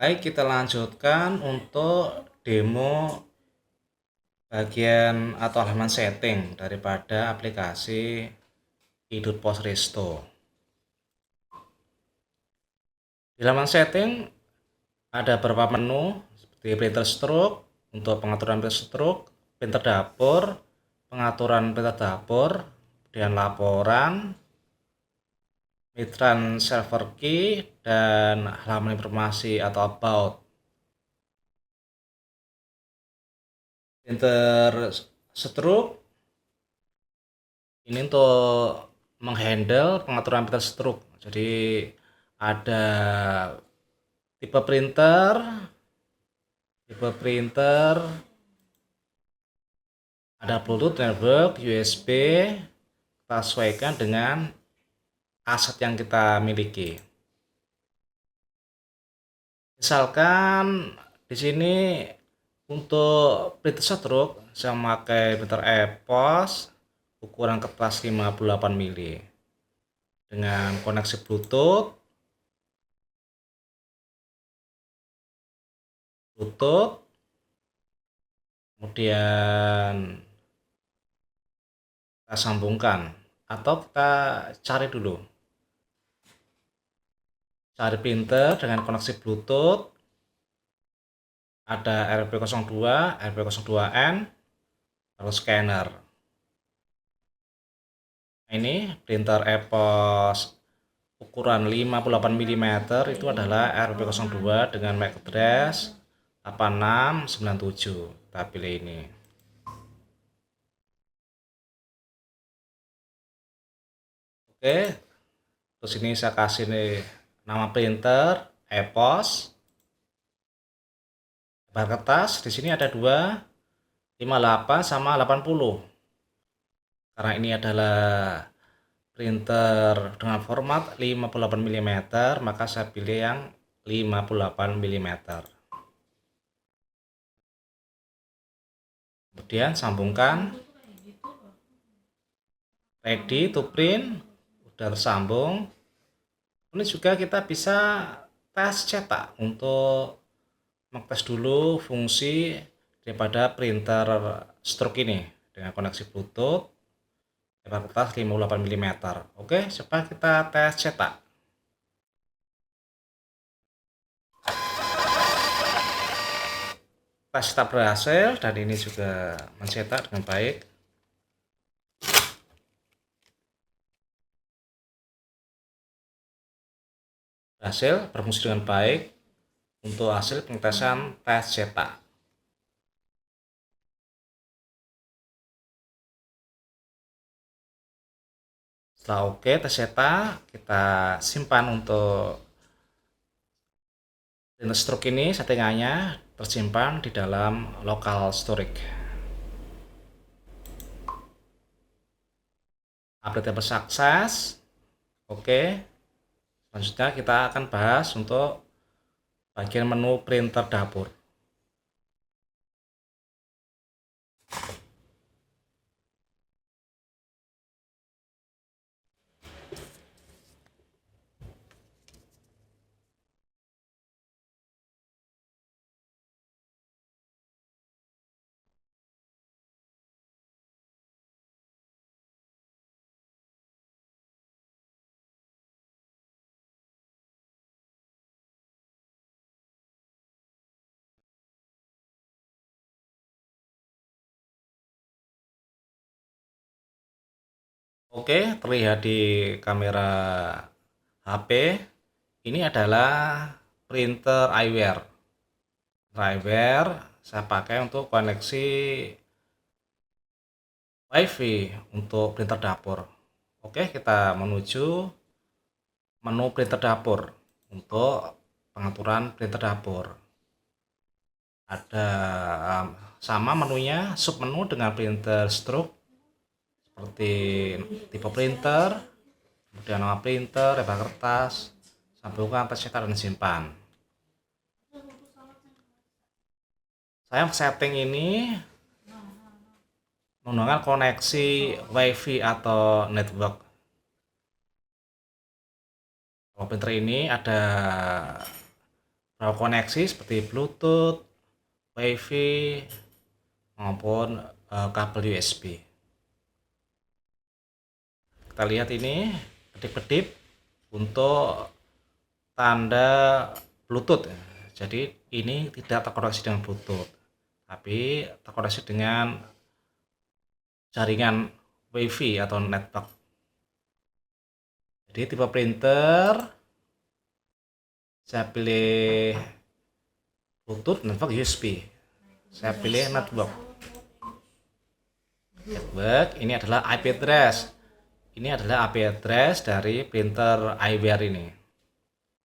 Baik, kita lanjutkan untuk demo bagian atau halaman setting daripada aplikasi Idut Pos Resto. Di halaman setting ada beberapa menu seperti printer stroke untuk pengaturan printer stroke, printer dapur, pengaturan printer dapur, kemudian laporan, Mitran server key, dan halaman informasi atau about. Printer stroke ini untuk menghandle pengaturan printer stroke. Jadi ada tipe printer, ada Bluetooth network, USB, kita sesuaikan dengan aset yang kita miliki. Misalkan di sini untuk printer stroke saya memakai printer EPOS ukuran kertas 58 mili dengan koneksi Bluetooth, kemudian kita sambungkan atau kita cari dulu. Cari printer dengan koneksi Bluetooth, ada RP02, RP02N, lalu scanner. Ini printer EPOS ukuran 58 mm itu adalah RP02 dengan MAC address 8697. Kita pilih ini. Oke, terus ini saya kasih nih nama printer EPOS. Lebar kertas di sini ada dua, 58 sama 80. Karena ini adalah printer dengan format 58 mm, maka saya pilih yang 58 mm. Kemudian sambungkan, ready to print, udah tersambung. Ini juga kita bisa tes cetak untuk mengetes dulu fungsi daripada printer stroke ini dengan koneksi Bluetooth, lebar kertas 58 mm. Oke, coba kita tes cetak. Tes cetak berhasil dan ini juga mencetak dengan baik. Berhasil berfungsi dengan baik untuk hasil pengetesan tes cetak. Setelah oke tes cetak, kita simpan untuk printer stroke ini. Settingannya tersimpan di dalam local storage. Update sukses. Oke, selanjutnya kita akan bahas untuk bagian menu printer dapur. Oke, terlihat di kamera HP. Ini adalah printer iWare. Saya pakai untuk koneksi WiFi untuk printer dapur. Oke, kita menuju menu printer dapur untuk pengaturan printer dapur. Ada sama menunya, submenu dengan printer stroke seperti tipe printer, kemudian nama printer, lebar kertas, sambungan, tes cetak, dan simpan. Saya setting ini menggunakan koneksi WiFi atau network. Kalau printer ini ada beberapa koneksi seperti Bluetooth, WiFi, maupun kabel USB. Kita lihat ini kedip-kedip untuk tanda Bluetooth. Jadi ini tidak terkoneksi dengan Bluetooth, tapi terkoneksi dengan jaringan WiFi atau network. Jadi tipe printer saya pilih Bluetooth, network, USB. Saya pilih network. Ini adalah IP address. Ini adalah IP address dari printer iWare ini,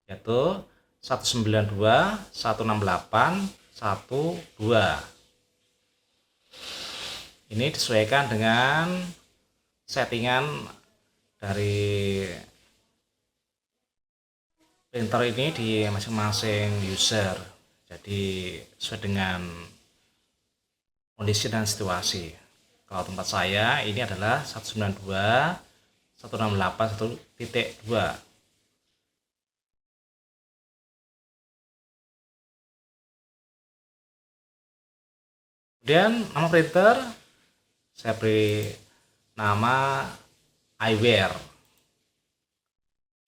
yaitu 192.168.1.2. Ini disesuaikan dengan settingan dari printer ini di masing-masing user. Jadi sesuai dengan kondisi dan situasi. Kalau tempat saya ini adalah 192.168.1.2. Kemudian nama printer saya beri nama iWare.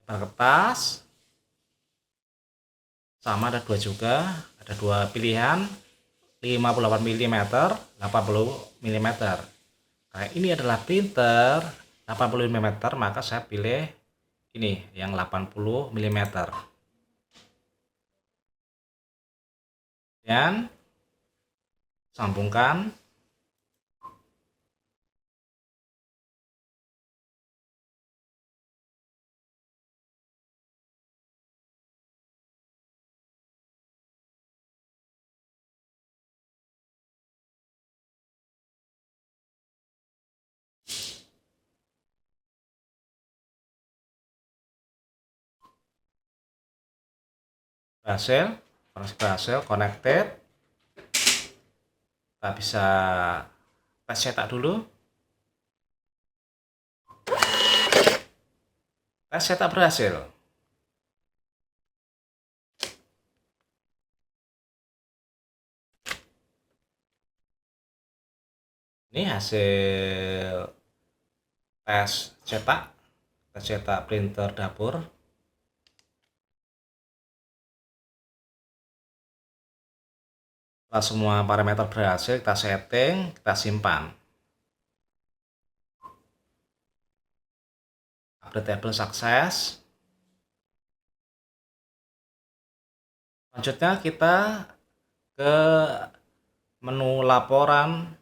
Kertas sama ada dua juga, ada dua pilihan, 58 mm, 80 mm. Nah, ini adalah printer 80 mm, maka saya pilih ini yang 80 mm. Dan sambungkan. Berhasil connected. Kita bisa tes cetak dulu. Tes cetak berhasil. Ini hasil tes cetak printer dapur. Setelah semua parameter berhasil, kita setting, kita simpan. Update table sukses. Selanjutnya kita ke menu laporan.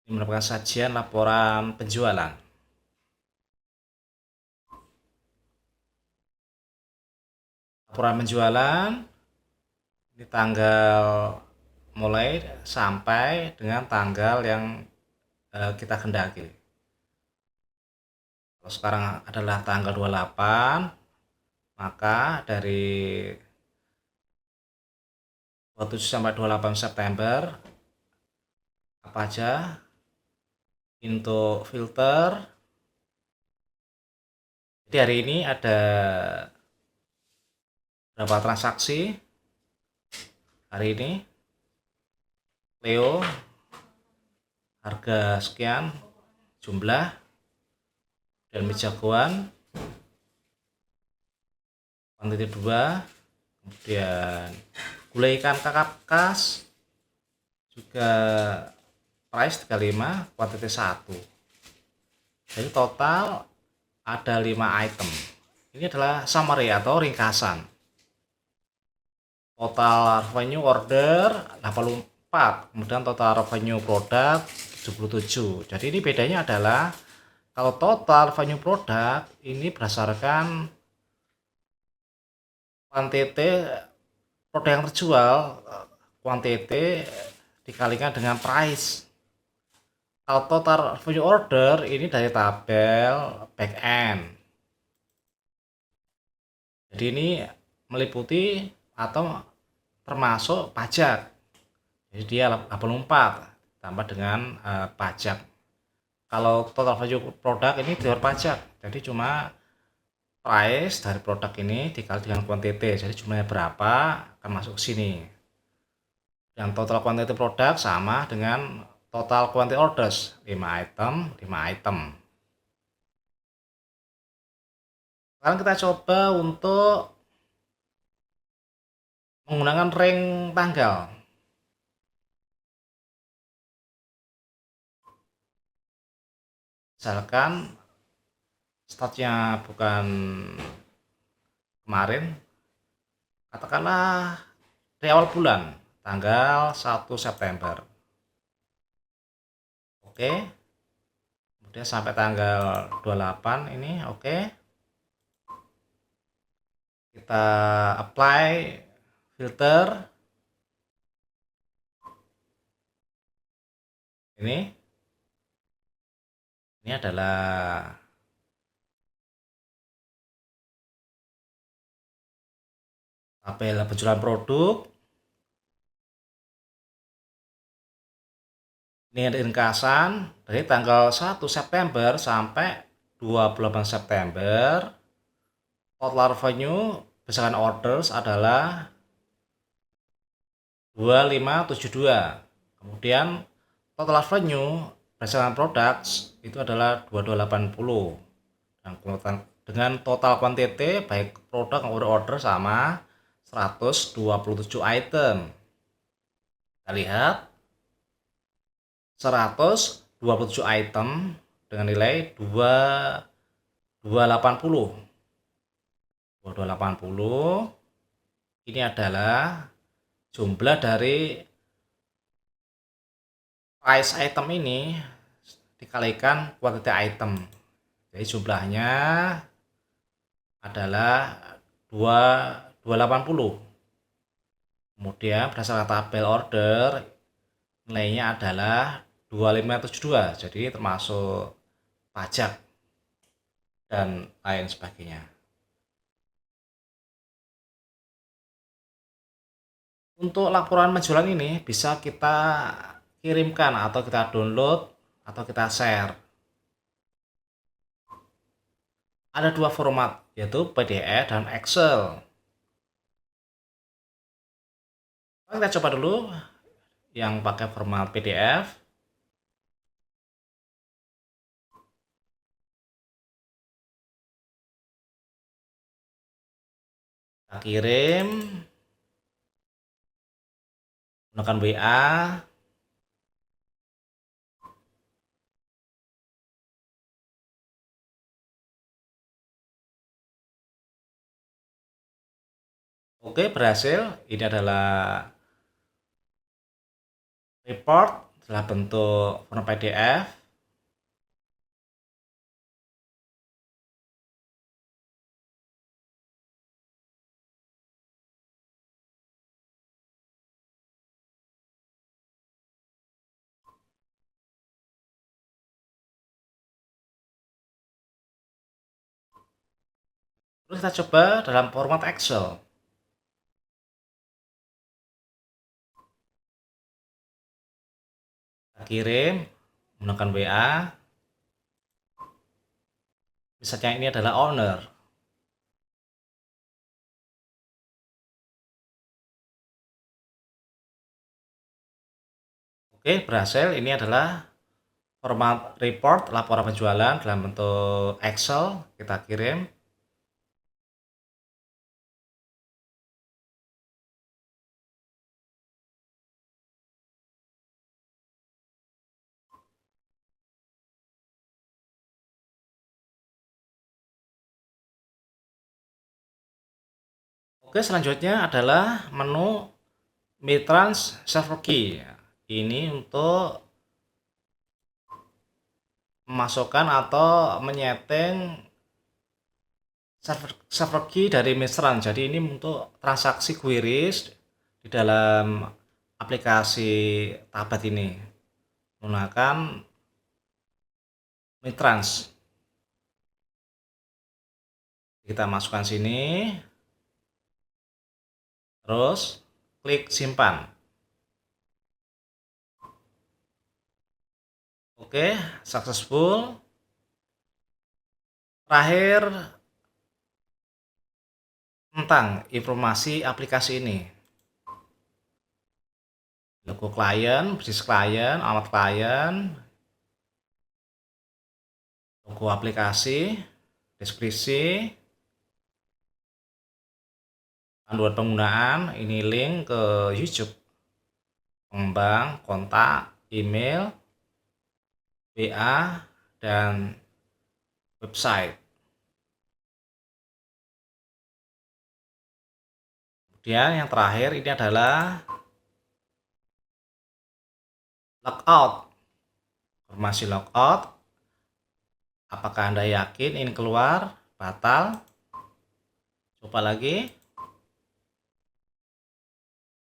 Ini merupakan sajian laporan penjualan. Laporan penjualan ini tanggal mulai sampai dengan tanggal yang kita kendaki. Kalau sekarang adalah tanggal 28, maka dari 27 sampai 28 September apa aja untuk filter. Jadi hari ini ada berapa transaksi hari ini. Leo harga sekian jumlah, dan mie jagoan kuantiti 2, kemudian gulai ikan kakap kas juga price 35, kuantiti 1. Jadi total ada 5 item. Ini adalah summary atau ringkasan. Total revenue order 84, kemudian total revenue produk 77. Jadi ini bedanya adalah kalau total revenue produk ini berdasarkan kuantiti produk yang terjual, kuantiti dikalikan dengan price. Kalau total revenue order ini dari tabel back end. Jadi ini meliputi atau termasuk pajak. Jadi dia 84 tambah dengan pajak. Kalau total value produk ini di luar pajak, jadi cuma price dari produk ini dikali dengan quantity, jadi jumlahnya berapa akan masuk ke sini. Dan total quantity produk sama dengan total quantity orders, 5 item, 5 item. Sekarang kita coba untuk menggunakan ring tanggal. Misalkan startnya bukan kemarin, katakanlah di awal bulan, tanggal 1 September. Oke, kemudian sampai tanggal 28 ini, oke. Kita apply filter. Ini adalah tabel penjualan produk. Ini ada ringkasan dari tanggal 1 September sampai 28 September. Total revenue berdasarkan orders adalah 2572. Kemudian total revenue berdasarkan products itu adalah 2280. Dan dengan total quantity baik produk maupun order sama 127 item. Kita lihat 127 item dengan nilai 2280. 2280 ini adalah jumlah dari price item ini dikalikan quantity item. Jadi jumlahnya adalah 2280. Kemudian berdasarkan tabel order nilainya adalah 2572. Jadi termasuk pajak dan lain sebagainya. Untuk laporan penjualan ini bisa kita kirimkan atau kita download atau kita share. Ada dua format, yaitu PDF dan Excel. Kita coba dulu yang pakai format PDF. Kita kirim menggunakan WA. Oke, berhasil. Ini adalah report dalam bentuk format PDF. Terus kita coba dalam format Excel. Kita kirim menggunakan WA. Misalnya ini adalah owner. Oke, berhasil. Ini adalah format report laporan penjualan dalam bentuk Excel. Kita kirim. Oke, selanjutnya adalah menu Mitrans Server Key. Ini untuk memasukkan atau menyeting server key dari Mistran. Jadi ini untuk transaksi queries di dalam aplikasi Tabat ini menggunakan Mitrans. Kita masukkan sini, terus klik simpan. Oke, successful. Terakhir tentang informasi aplikasi ini. Logo klien, bisnis klien, alamat klien, logo aplikasi, deskripsi, panduan penggunaan, ini link ke YouTube, pengembang, kontak, email, WA, dan website. Kemudian yang terakhir ini adalah logout. Informasi logout. Apakah Anda yakin ini keluar? Batal. Coba lagi.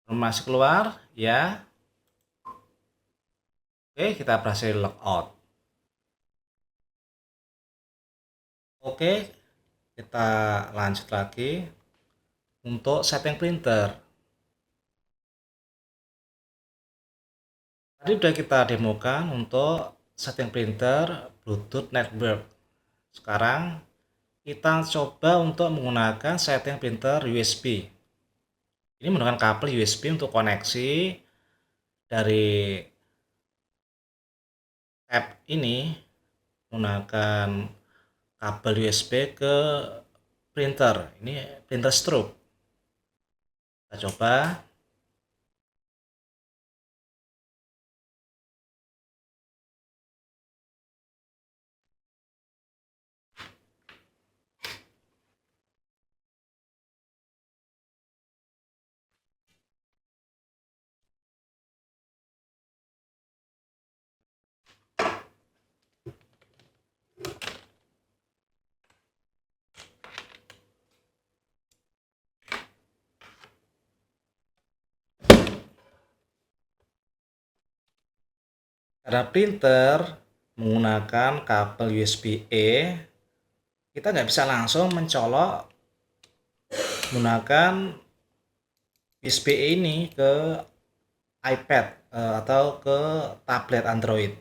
Informasi keluar, ya. Oke, kita berhasil logout. Oke, kita lanjut lagi untuk setting printer. Tadi sudah kita demokan untuk setting printer Bluetooth network. Sekarang kita coba untuk menggunakan setting printer USB. Ini menggunakan kabel USB untuk koneksi dari tab ini, menggunakan kabel USB ke printer. Ini printer strobe. Kita coba. Cara printer menggunakan kabel USB-E, kita nggak bisa langsung mencolok menggunakan USB-E ini ke iPad atau ke tablet Android.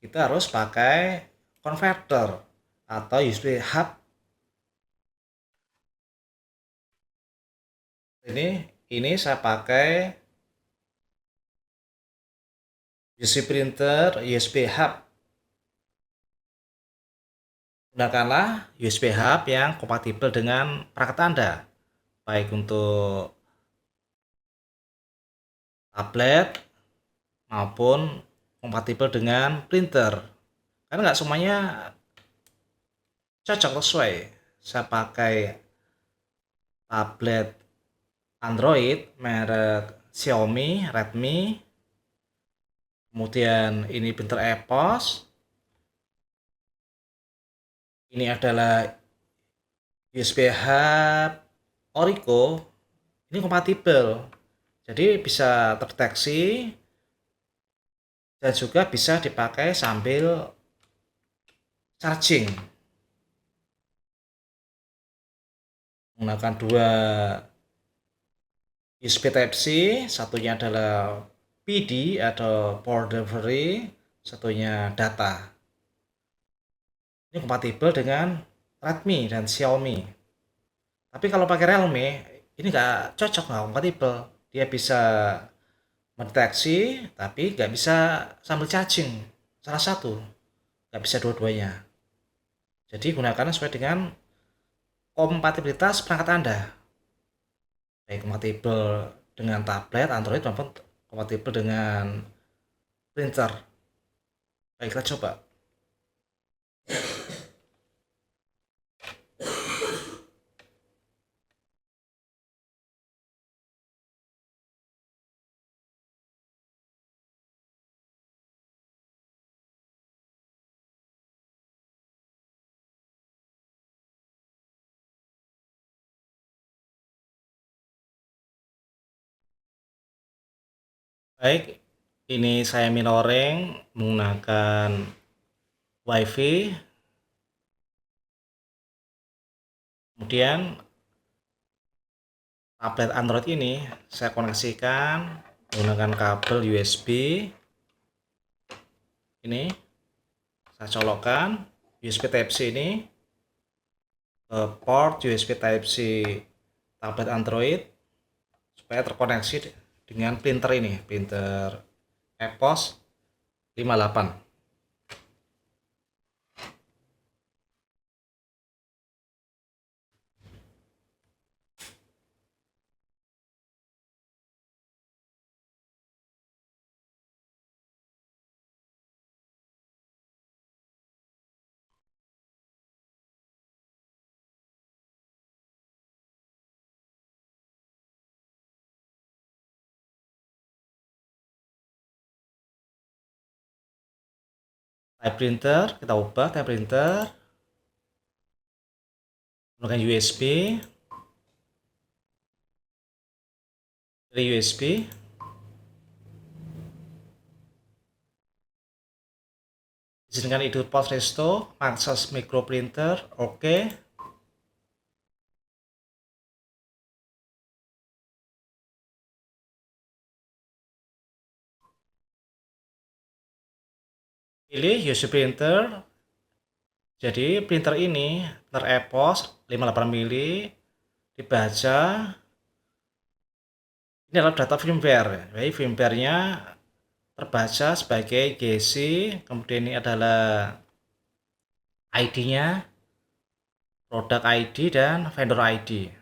Kita harus pakai converter atau USB hub. Ini saya pakai USB printer USB hub. Gunakanlah USB hub yang kompatibel dengan perangkat Anda, baik untuk tablet maupun kompatibel dengan printer. Karena nggak semuanya cocok sesuai. Saya pakai tablet Android merek Xiaomi, Redmi. Kemudian ini printer EPOS. Ini adalah USB hub Orico. Ini kompatibel. Jadi bisa terdeteksi dan juga bisa dipakai sambil charging. Menggunakan dua USB Type-C, satunya adalah PD atau Power Delivery, satunya data. Ini kompatibel dengan Redmi dan Xiaomi. Tapi kalau pakai Realme, ini nggak cocok, nggak kompatibel. Dia bisa mendeteksi, tapi nggak bisa sambil charging. Salah satu, nggak bisa dua-duanya. Jadi gunakan sesuai dengan kompatibilitas perangkat Anda. Baik kompatibel dengan tablet, Android, maupun kompatibel dengan printer. Baik, kita coba. Baik, ini saya mirroring menggunakan WiFi. Kemudian tablet Android ini saya koneksikan menggunakan kabel USB. Ini saya colokkan USB Type-C ini. ke port USB Type-C tablet Android supaya terkoneksi dengan printer ini, printer EPOS 58. Type printer kita ubah type printer menggunakan USB. Dari USB izinkan edit port resto, akses micro printer, oke. Pilih use printer. Jadi printer ini printer EPOS 58 mili dibaca. Ini adalah data firmware. Jadi firmware-nya terbaca sebagai GC, kemudian ini adalah ID-nya, product ID dan vendor ID.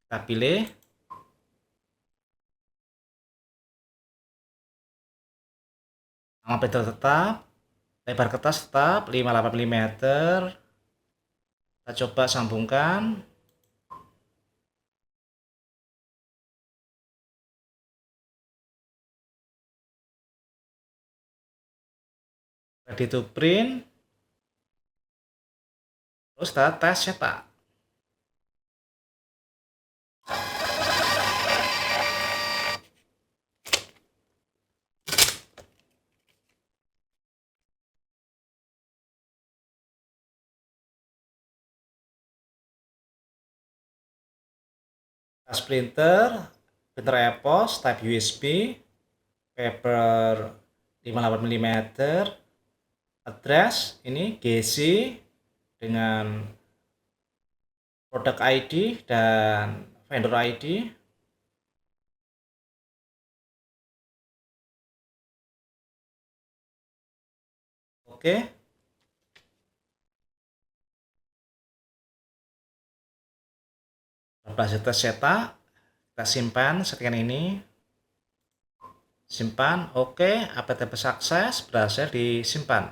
Kita pilih. Nama printer tetap, lebar kertas tetap 58 mm. Kita coba sambungkan. Ready to print. Terus kita tes cetak. Tas printer, printer EPOS type USB, paper 58 mm, address ini GC dengan product ID dan vendor ID. Oke. Berhasil tercetak, kita simpan settingan ini. Simpan, oke, APTP sukses, berhasil disimpan.